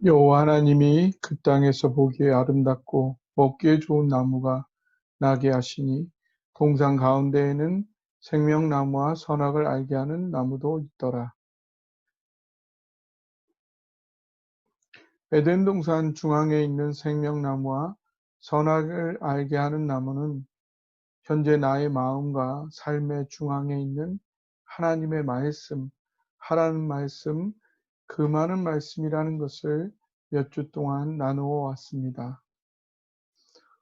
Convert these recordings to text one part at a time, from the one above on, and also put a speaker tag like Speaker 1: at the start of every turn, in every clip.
Speaker 1: 여호와 하나님이 그 땅에서 보기에 아름답고 먹기에 좋은 나무가 나게 하시니 동산 가운데에는 생명나무와 선악을 알게 하는 나무도 있더라. 에덴 동산 중앙에 있는 생명나무와 선악을 알게 하는 나무는 현재 나의 마음과 삶의 중앙에 있는 하나님의 말씀, 하라는 말씀, 그 많은 말씀이라는 것을 몇 주 동안 나누어 왔습니다.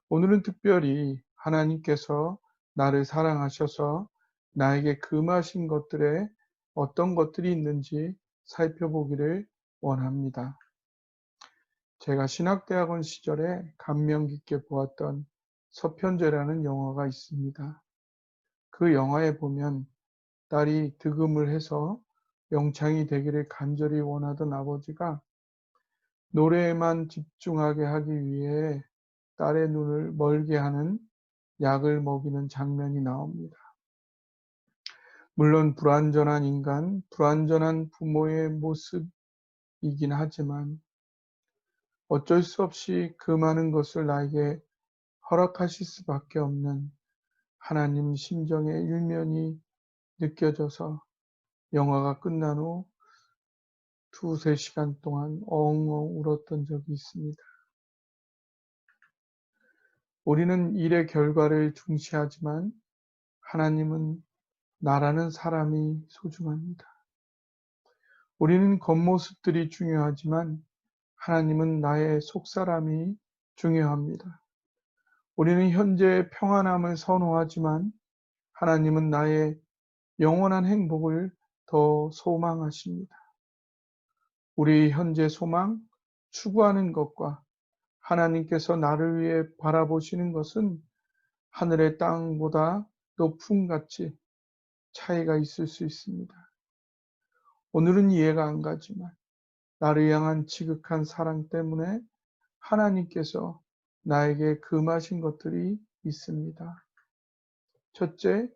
Speaker 1: 오늘은 특별히 하나님께서 나를 사랑하셔서 나에게 금하신 것들에 어떤 것들이 있는지 살펴보기를 원합니다. 제가 신학대학원 시절에 감명 깊게 보았던 서편제라는 영화가 있습니다. 그 영화에 보면 딸이 득음을 해서 영창이 되기를 간절히 원하던 아버지가 노래에만 집중하게 하기 위해 딸의 눈을 멀게 하는 약을 먹이는 장면이 나옵니다. 물론 불완전한 인간, 불완전한 부모의 모습이긴 하지만 어쩔 수 없이 그 많은 것을 나에게 허락하실 수밖에 없는 하나님 심정의 일면이 느껴져서 영화가 끝난 후 두세 시간 동안 엉엉 울었던 적이 있습니다. 우리는 일의 결과를 중시하지만 하나님은 나라는 사람이 소중합니다. 우리는 겉모습들이 중요하지만 하나님은 나의 속사람이 중요합니다. 우리는 현재의 평안함을 선호하지만 하나님은 나의 영원한 행복을 더 소망하십니다. 우리 현재 소망, 추구하는 것과 하나님께서 나를 위해 바라보시는 것은 하늘의 땅보다 높은 가치 차이가 있을 수 있습니다. 오늘은 이해가 안 가지만 나를 향한 지극한 사랑 때문에 하나님께서 나에게 금하신 것들이 있습니다. 첫째,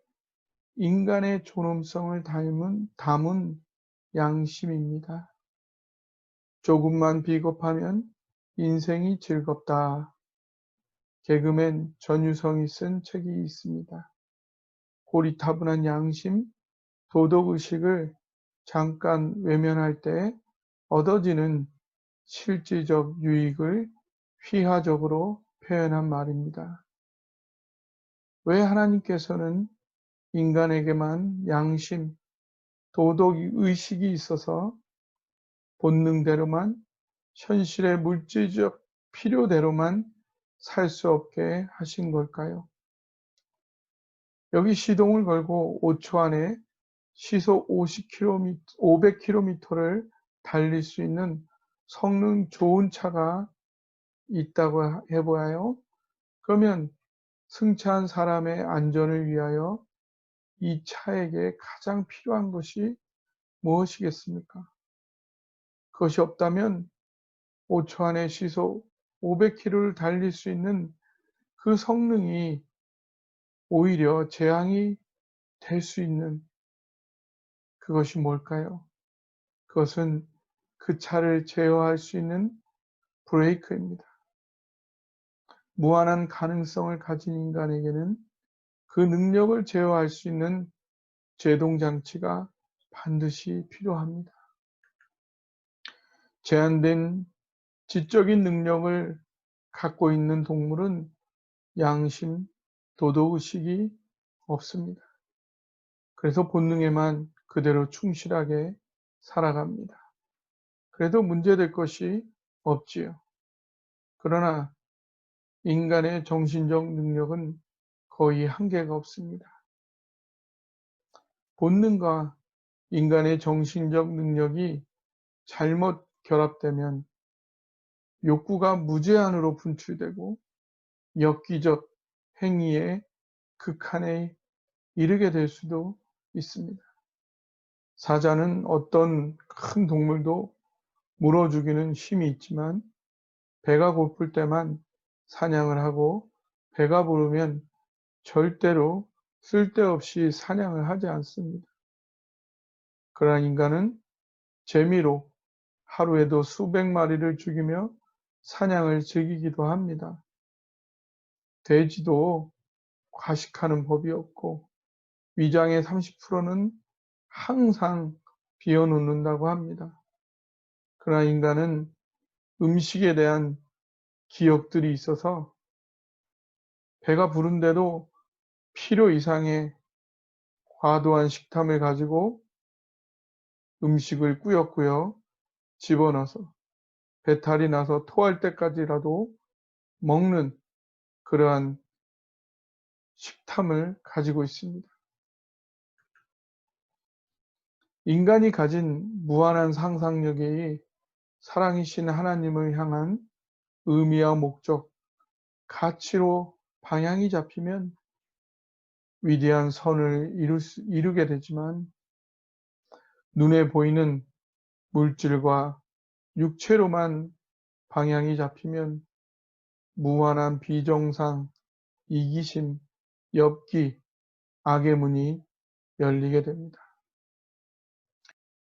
Speaker 1: 인간의 존엄성을 담은 양심입니다. 조금만 비겁하면 인생이 즐겁다. 개그맨 전유성이 쓴 책이 있습니다. 고리타분한 양심, 도덕의식을 잠깐 외면할 때 얻어지는 실질적 유익을 휘하적으로 표현한 말입니다. 왜 하나님께서는 인간에게만 양심, 도덕의식이 있어서 본능대로만, 현실의 물질적 필요대로만 살 수 없게 하신 걸까요? 여기 시동을 걸고 5초 안에 시속 500km를 달릴 수 있는 성능 좋은 차가 있다고 해봐요. 그러면 승차한 사람의 안전을 위하여 이 차에게 가장 필요한 것이 무엇이겠습니까? 그것이 없다면 5초 안에 시속 500km를 달릴 수 있는 그 성능이 오히려 재앙이 될 수 있는 그것이 뭘까요? 그것은 그 차를 제어할 수 있는 브레이크입니다. 무한한 가능성을 가진 인간에게는 그 능력을 제어할 수 있는 제동장치가 반드시 필요합니다. 제한된 지적인 능력을 갖고 있는 동물은 양심, 도덕의식이 없습니다. 그래서 본능에만 그대로 충실하게 살아갑니다. 그래도 문제될 것이 없지요. 그러나 인간의 정신적 능력은 거의 한계가 없습니다. 본능과 인간의 정신적 능력이 잘못 결합되면 욕구가 무제한으로 분출되고 엽기적 행위의 극한에 이르게 될 수도 있습니다. 사자는 어떤 큰 동물도 물어 죽이는 힘이 있지만 배가 고플 때만 사냥을 하고 배가 부르면 절대로 쓸데없이 사냥을 하지 않습니다. 그러나 인간은 재미로 하루에도 수백 마리를 죽이며 사냥을 즐기기도 합니다. 돼지도 과식하는 법이 없고 위장의 30%는 항상 비워놓는다고 합니다. 그러나 인간은 음식에 대한 기억들이 있어서 배가 부른데도 필요 이상의 과도한 식탐을 가지고 음식을 꾸역꾸역 집어넣어서 배탈이 나서 토할 때까지라도 먹는 그러한 식탐을 가지고 있습니다. 인간이 가진 무한한 상상력이 사랑이신 하나님을 향한 의미와 목적, 가치로 방향이 잡히면 위대한 선을 이루게 되지만 눈에 보이는 물질과 육체로만 방향이 잡히면 무한한 비정상, 이기심, 엽기, 악의 문이 열리게 됩니다.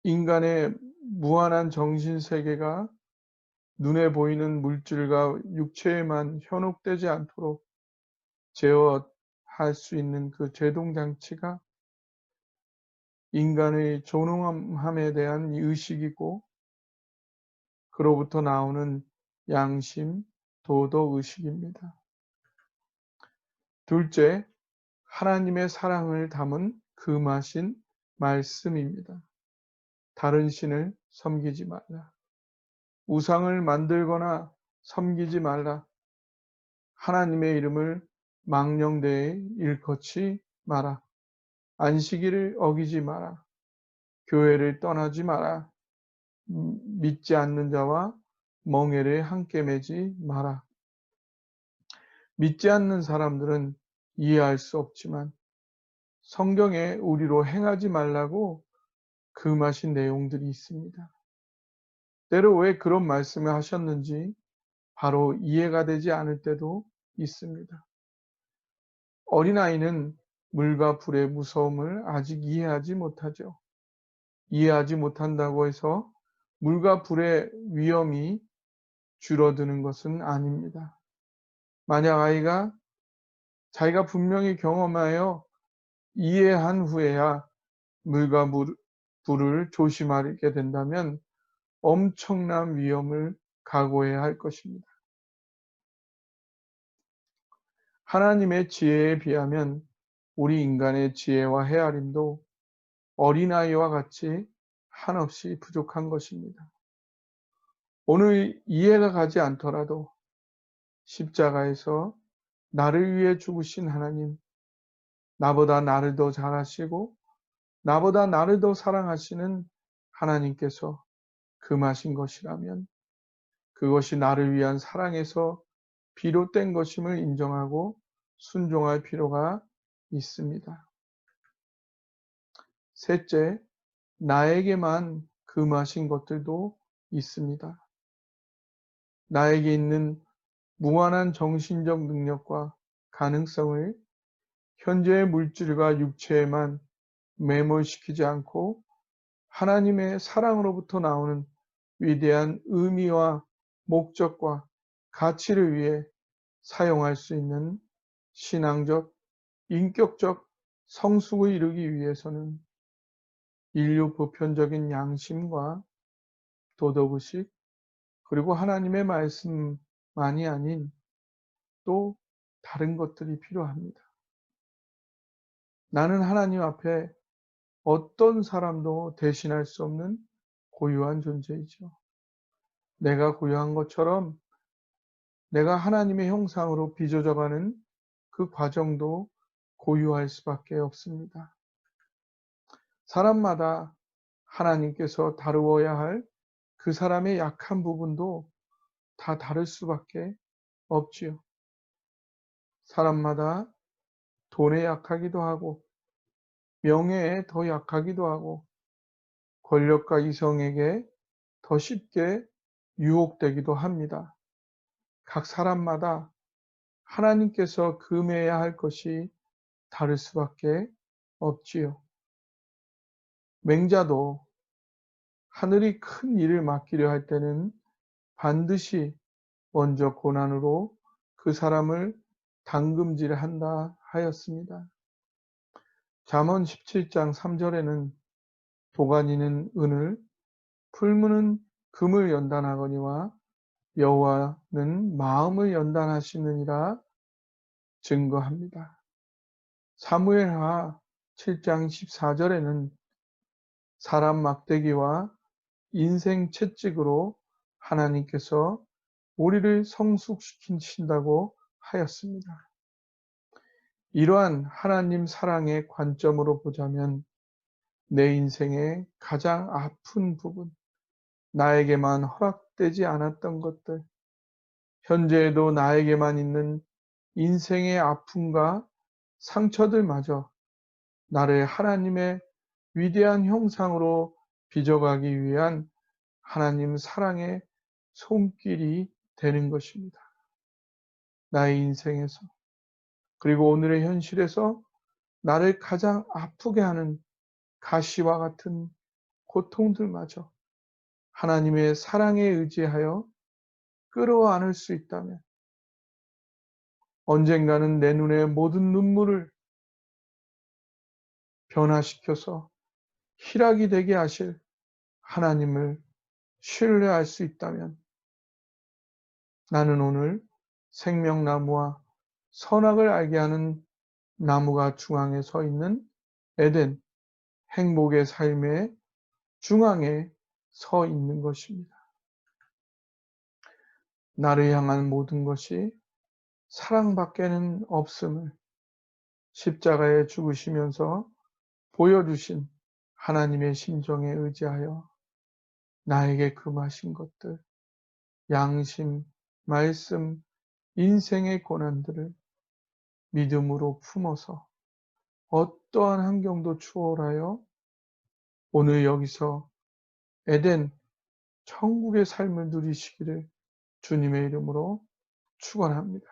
Speaker 1: 인간의 무한한 정신세계가 눈에 보이는 물질과 육체에만 현혹되지 않도록 제어할 수 있는 그 제동장치가 인간의 존엄함에 대한 의식이고 그로부터 나오는 양심, 도덕 의식입니다. 둘째, 하나님의 사랑을 담은 금하신 말씀입니다. 다른 신을 섬기지 말라. 우상을 만들거나 섬기지 말라. 하나님의 이름을 망령되이 일컫지 마라. 안식일을 어기지 마라. 교회를 떠나지 마라. 믿지 않는 자와 멍에를 함께 매지 마라. 믿지 않는 사람들은 이해할 수 없지만 성경에 우리로 행하지 말라고 금하신 내용들이 있습니다. 때로 왜 그런 말씀을 하셨는지 바로 이해가 되지 않을 때도 있습니다. 어린아이는 물과 불의 무서움을 아직 이해하지 못하죠. 이해하지 못한다고 해서 물과 불의 위험이 줄어드는 것은 아닙니다. 만약 아이가 자기가 분명히 경험하여 이해한 후에야 물과 불을 조심하게 된다면 엄청난 위험을 각오해야 할 것입니다. 하나님의 지혜에 비하면 우리 인간의 지혜와 헤아림도 어린아이와 같이 한없이 부족한 것입니다. 오늘 이해가 가지 않더라도 십자가에서 나를 위해 죽으신 하나님, 나보다 나를 더 잘 아시고 나보다 나를 더 사랑하시는 하나님께서 금하신 것이라면 그것이 나를 위한 사랑에서 비롯된 것임을 인정하고 순종할 필요가 있습니다. 셋째, 나에게만 금하신 것들도 있습니다. 나에게 있는 무한한 정신적 능력과 가능성을 현재의 물질과 육체에만 매몰시키지 않고 하나님의 사랑으로부터 나오는 위대한 의미와 목적과 가치를 위해 사용할 수 있는 신앙적, 인격적 성숙을 이루기 위해서는 인류 보편적인 양심과 도덕의식, 그리고 하나님의 말씀만이 아닌 또 다른 것들이 필요합니다. 나는 하나님 앞에 어떤 사람도 대신할 수 없는 고유한 존재이죠. 내가 고유한 것처럼 내가 하나님의 형상으로 빚어져가는 그 과정도 고유할 수밖에 없습니다. 사람마다 하나님께서 다루어야 할 그 사람의 약한 부분도 다 다를 수밖에 없지요. 사람마다 돈에 약하기도 하고 명예에 더 약하기도 하고 권력과 이성에게 더 쉽게 유혹되기도 합니다. 각 사람마다 하나님께서 금해야 할 것이 다를 수밖에 없지요. 맹자도 하늘이 큰 일을 맡기려 할 때는 반드시 먼저 고난으로 그 사람을 당금질한다 하였습니다. 잠언 17장 3절에는 도가니는 은을, 풀무는 금을 연단하거니와 여호와는 마음을 연단하시느니라 증거합니다. 사무엘하 7장 14절에는 사람 막대기와 인생 채찍으로 하나님께서 우리를 성숙시키신다고 하였습니다. 이러한 하나님 사랑의 관점으로 보자면 내 인생의 가장 아픈 부분, 나에게만 허락되지 않았던 것들, 현재에도 나에게만 있는 인생의 아픔과 상처들마저 나를 하나님의 위대한 형상으로 빚어가기 위한 하나님 사랑의 손길이 되는 것입니다. 나의 인생에서, 그리고 오늘의 현실에서 나를 가장 아프게 하는 가시와 같은 고통들마저 하나님의 사랑에 의지하여 끌어안을 수 있다면 언젠가는 내 눈의 모든 눈물을 변화시켜서 희락이 되게 하실 하나님을 신뢰할 수 있다면 나는 오늘 생명나무와 선악을 알게 하는 나무가 중앙에 서 있는 에덴, 행복의 삶의 중앙에 서 있는 것입니다. 나를 향한 모든 것이 사랑밖에는 없음을 십자가에 죽으시면서 보여주신 하나님의 심정에 의지하여 나에게 금하신 것들, 양심, 말씀, 인생의 고난들을 믿음으로 품어서 어떠한 환경도 추월하여 오늘 여기서 에덴 천국의 삶을 누리시기를 주님의 이름으로 축원합니다.